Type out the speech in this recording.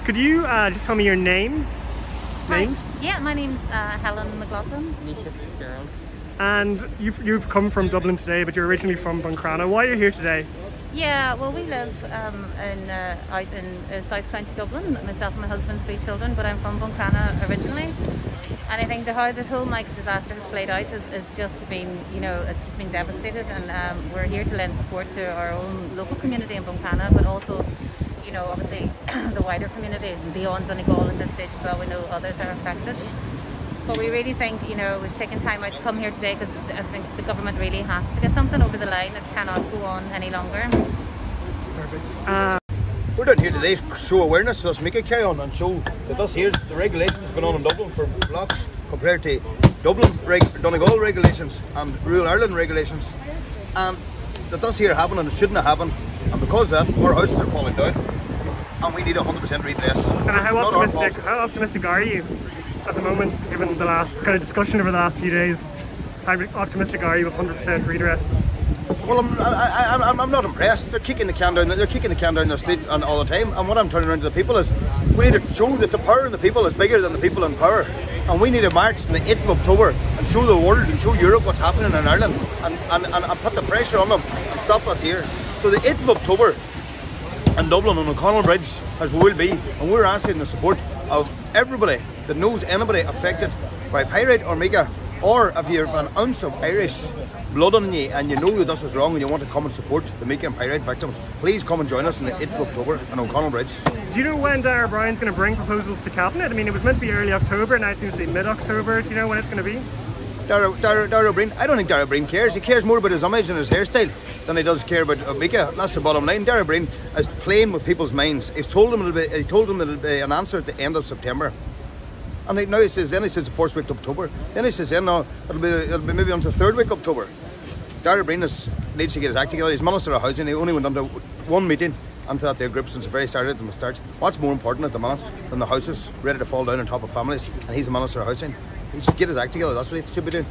Could you just tell me your names? Yeah, my name's Helen McLaughlin. Nisha Fitzgerald. And you've come from Dublin today, but you're originally from Buncrana. Why are you here today? Yeah, well, we live out in South County Dublin. Myself and my husband, 3 children, but I'm from Buncrana originally. And I think how this whole Michael disaster has played out is just been, it's just been devastated. And we're here to lend support to our own local community in Buncrana, but also, obviously the wider community beyond Donegal at this stage as well. We know others are affected. But we really think, we've taken time out to come here today because I think the government really has to get something over the line. It cannot go on any longer. Perfect. We're down here today to show awareness, to us make it carry on and show that this here's the regulations going on in Dublin for blocks compared to Donegal regulations and rural Ireland regulations, and that this here happened and it shouldn't have happened, and because of that our houses are falling down and we need 100% redress. And how optimistic are you at the moment, given the last kind of discussion over the last few days? How optimistic are you with 100% redress? Well, I'm not impressed. They're kicking the can down. They're kicking the can down the street and all the time. And what I'm turning around to the people is, we need to show that the power in the people is bigger than the people in power. And we need to march on the 8th of October and show the world and show Europe what's happening in Ireland and put the pressure on them and stop us here. So the 8th of October in Dublin on O'Connell Bridge, as we will be, and we're asking the support of everybody that knows anybody affected by pyrite or mica, or if you have an ounce of Irish blood on you and you know that this is wrong and you want to come and support the mica and pyrite victims, please come and join us on the 8th of October on O'Connell Bridge. Do you know when Darragh O'Brien's going to bring proposals to Cabinet? I mean, it was meant to be early October, now it seems to be mid-October. Do you know when it's going to be? Darragh O'Brien, I don't think Darragh O'Brien cares. He cares more about his image and his hairstyle than he does care about mica. That's the bottom line. Darragh O'Brien is playing with people's minds. He told them it'll be an answer at the end of September. And now he says the first week of October. Then he says no, it'll be maybe until the 3rd week of October. Darragh O'Brien needs to get his act together. He's Minister of Housing. He only went into one meeting into that their group since the very start. What's more important at the minute than the houses ready to fall down on top of families, and he's the Minister of Housing? He should get his act together. That's what he should be doing.